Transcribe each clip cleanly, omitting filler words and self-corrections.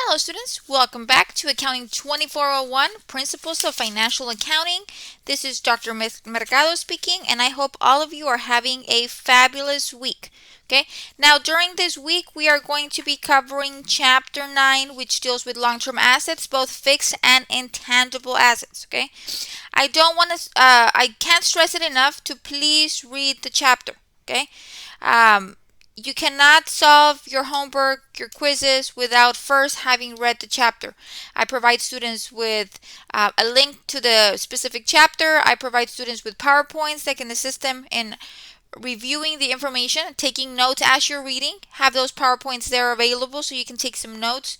Hello students, welcome back to Accounting 2401, Principles of Financial Accounting. This is Dr. Mercado speaking, and I hope all of you are having a fabulous week. Okay, now during this week we are going to be covering Chapter 9, which deals with long-term assets, both fixed and intangible assets. Okay, I can't stress it enough to please read the chapter. Okay, you cannot solve your homework, your quizzes, without first having read the chapter. I provide students with a link to the specific chapter. I provide students with PowerPoints that can assist them in reviewing the information, taking notes as you're reading. Have those PowerPoints there available so you can take some notes.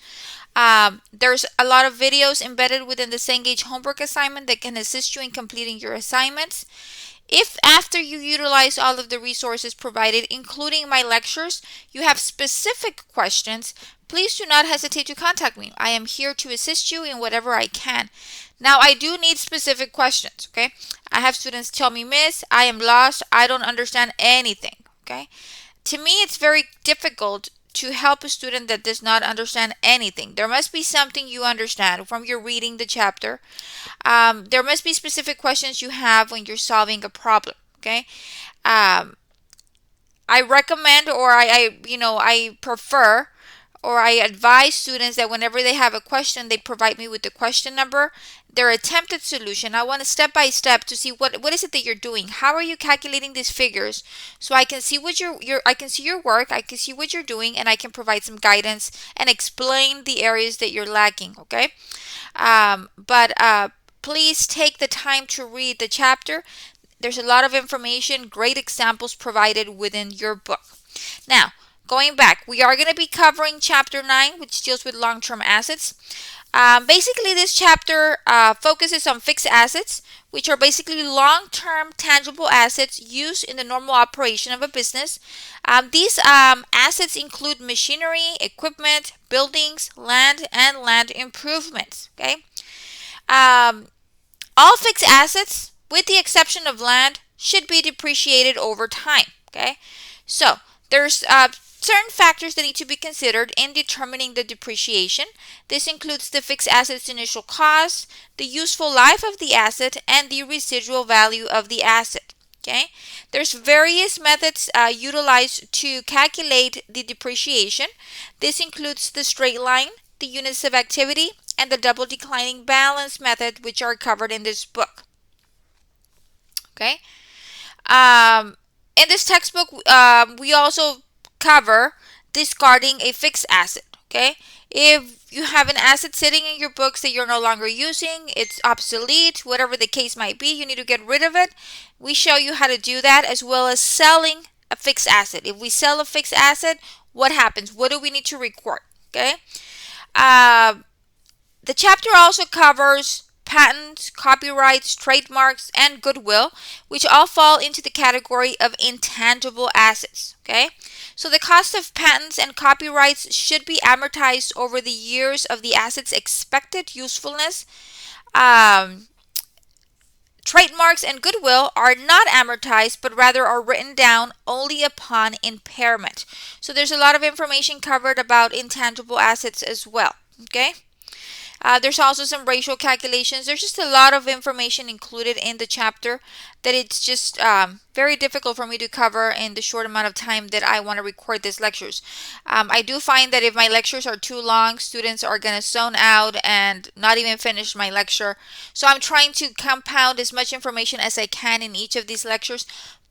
There's a lot of videos embedded within the Cengage homework assignment that can assist you in completing your assignments. If after you utilize all of the resources provided, including my lectures, you have specific questions, please do not hesitate to contact me. I am here to assist you in whatever I can. Now, I do need specific questions, okay? I have students tell me, Miss, I am lost. I don't understand anything, okay? To me, it's very difficult to help a student that does not understand anything. There must be something you understand from your reading the chapter. There must be specific questions you have when you're solving a problem. Okay. I recommend, or I prefer, or I advise students that whenever they have a question, they provide me with the question number, their attempted solution. I want to step by step to see what is it that you're doing. How are you calculating these figures, so I can see what I can see your work, I can see what you're doing, and I can provide some guidance and explain the areas that you're lacking. Okay, but please take the time to read the chapter. There's a lot of information, great examples provided within your book. Now, going back, we are going to be covering Chapter 9, which deals with long-term assets. Basically, this chapter focuses on fixed assets, which are basically long-term tangible assets used in the normal operation of a business. These assets include machinery, equipment, buildings, land, and land improvements. Okay. All fixed assets, with the exception of land, should be depreciated over time. Okay, so there's certain factors that need to be considered in determining the depreciation. This includes the fixed asset's initial cost, the useful life of the asset, and the residual value of the asset. Okay, there's various methods utilized to calculate the depreciation. This includes the straight line, the units of activity, and the double declining balance method, which are covered in this book. Okay. In this textbook, we also cover discarding a fixed asset. Okay. If you have an asset sitting in your books that you're no longer using, it's obsolete, whatever the case might be, you need to get rid of it. We show you how to do that, as well as selling a fixed asset. If we sell a fixed asset, what happens? What do we need to record? Okay. The chapter also covers patents, copyrights, trademarks, and goodwill, which all fall into the category of intangible assets. Okay, so the cost of patents and copyrights should be amortized over the years of the asset's expected usefulness. Trademarks and goodwill are not amortized, but rather are written down only upon impairment. So there's a lot of information covered about intangible assets as well. Okay. There's also some ratio calculations. There's just a lot of information included in the chapter that it's just very difficult for me to cover in the short amount of time that I want to record these lectures. I do find that if my lectures are too long, students are going to zone out and not even finish my lecture. So I'm trying to compound as much information as I can in each of these lectures,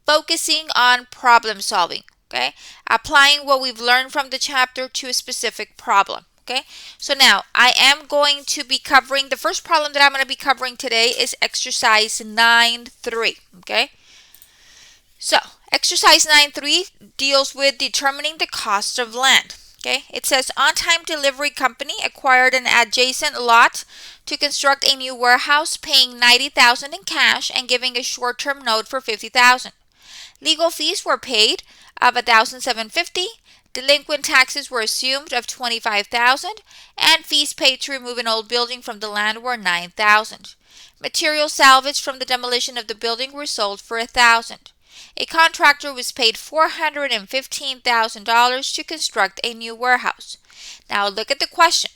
focusing on problem solving. Okay, applying what we've learned from the chapter to a specific problem. Okay, so now I am going to be covering, the first problem that I'm going to be covering today is exercise 9.3. Okay, so exercise 9.3 deals with determining the cost of land. Okay, it says On-Time Delivery Company acquired an adjacent lot to construct a new warehouse, paying $90,000 in cash and giving a short-term note for $50,000. Legal fees were paid of $1,750. Delinquent taxes were assumed of $25,000, and fees paid to remove an old building from the land were $9,000. Materials salvaged from the demolition of the building were sold for $1,000. A contractor was paid $415,000 to construct a new warehouse. Now look at the question.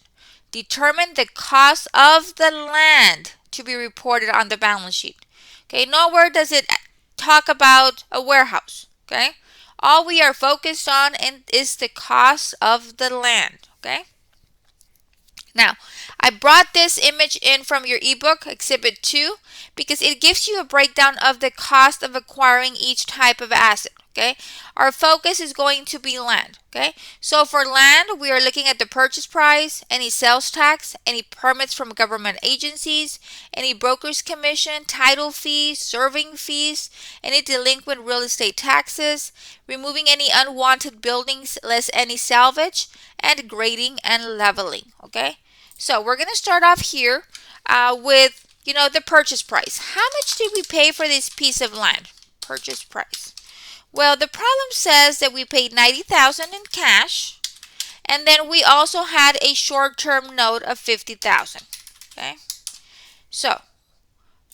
determine the cost of the land to be reported on the balance sheet. Okay, nowhere does it talk about a warehouse. Okay, all we are focused on is the cost of the land. Okay. Now, I brought this image in from your ebook, Exhibit 2, because it gives you a breakdown of the cost of acquiring each type of asset. Okay, our focus is going to be land. Okay, so for land, we are looking at the purchase price, any sales tax, any permits from government agencies, any broker's commission, title fees, serving fees, any delinquent real estate taxes, removing any unwanted buildings, less any salvage, and grading and leveling. Okay, so we're going to start off here with, the purchase price. How much did we pay for this piece of land? Purchase price. Well, the problem says that we paid $90,000 in cash, and then we also had a short-term note of $50,000. Okay, so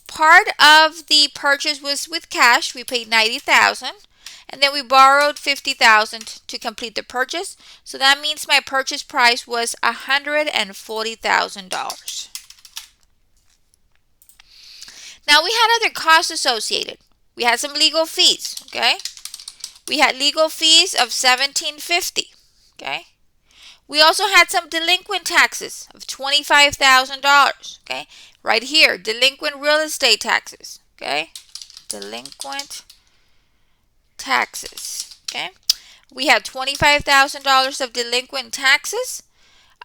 part of the purchase was with cash. We paid $90,000, and then we borrowed $50,000 to complete the purchase. So that means my purchase price was $140,000. Now we had other costs associated. We had some legal fees. Okay. We had legal fees of $1,750. Okay. We also had some delinquent taxes of $25,000. Okay. Right here, delinquent real estate taxes. Okay. Delinquent taxes. Okay. We have $25,000 of delinquent taxes.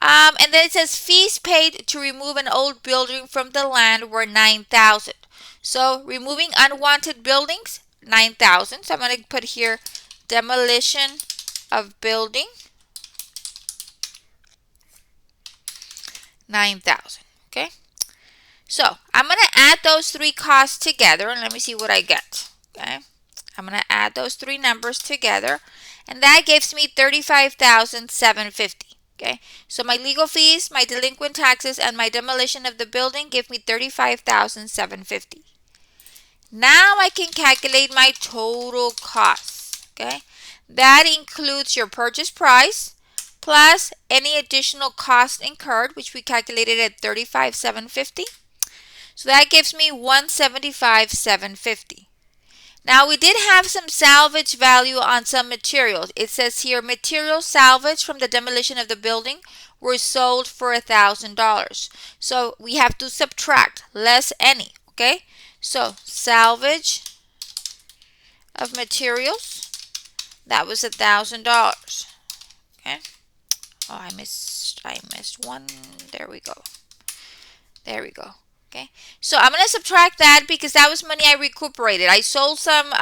And then it says fees paid to remove an old building from the land were $9,000. So removing unwanted buildings, $9,000. So I'm going to put here demolition of building, $9,000. Okay. So I'm going to add those three costs together and let me see what I get. Okay. I'm going to add those three numbers together and that gives me $35,750. Okay. So my legal fees, my delinquent taxes, and my demolition of the building give me $35,750. Now I can calculate my total costs. Okay. That includes your purchase price plus any additional cost incurred, which we calculated at $35,750. So that gives me $175,750. Now we did have some salvage value on some materials. It says here materials salvaged from the demolition of the building were sold for $1,000. So we have to subtract less any. Okay. So salvage of materials, that was $1,000. Okay. Oh, I missed one. There we go. There we go. Okay. So I'm going to subtract that because that was money I recuperated. I sold some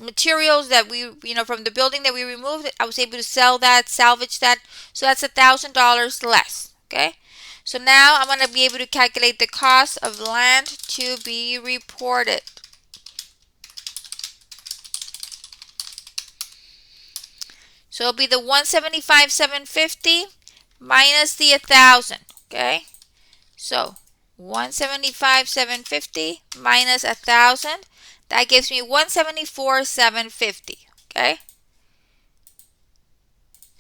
materials that we, from the building that we removed. I was able to sell that, salvage that. So that's $1,000 less. Okay. So now I'm going to be able to calculate the cost of land to be reported. So it'll be the $175,750 minus the $1,000. Okay. So $175,750 minus $1,000. That gives me $174,750. Okay.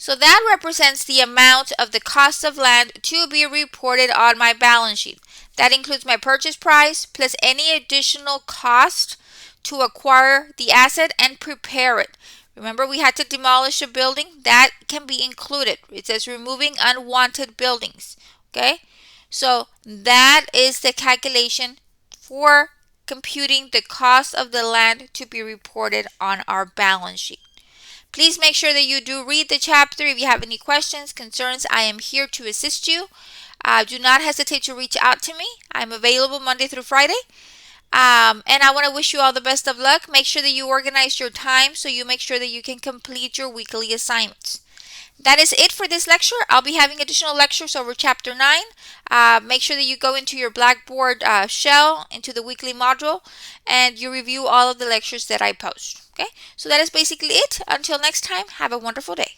So that represents the amount of the cost of land to be reported on my balance sheet. That includes my purchase price plus any additional cost to acquire the asset and prepare it. Remember, we had to demolish a building. That can be included. It says removing unwanted buildings. Okay. So that is the calculation for computing the cost of the land to be reported on our balance sheet. Please make sure that you do read the chapter. If you have any questions, concerns, I am here to assist you. Do not hesitate to reach out to me. I'm available Monday through Friday. And I want to wish you all the best of luck. Make sure that you organize your time so you make sure that you can complete your weekly assignments. That is it for this lecture. I'll be having additional lectures over Chapter 9. Make sure that you go into your Blackboard shell, into the weekly module, and you review all of the lectures that I post. Okay, so that is basically it. Until next time, have a wonderful day.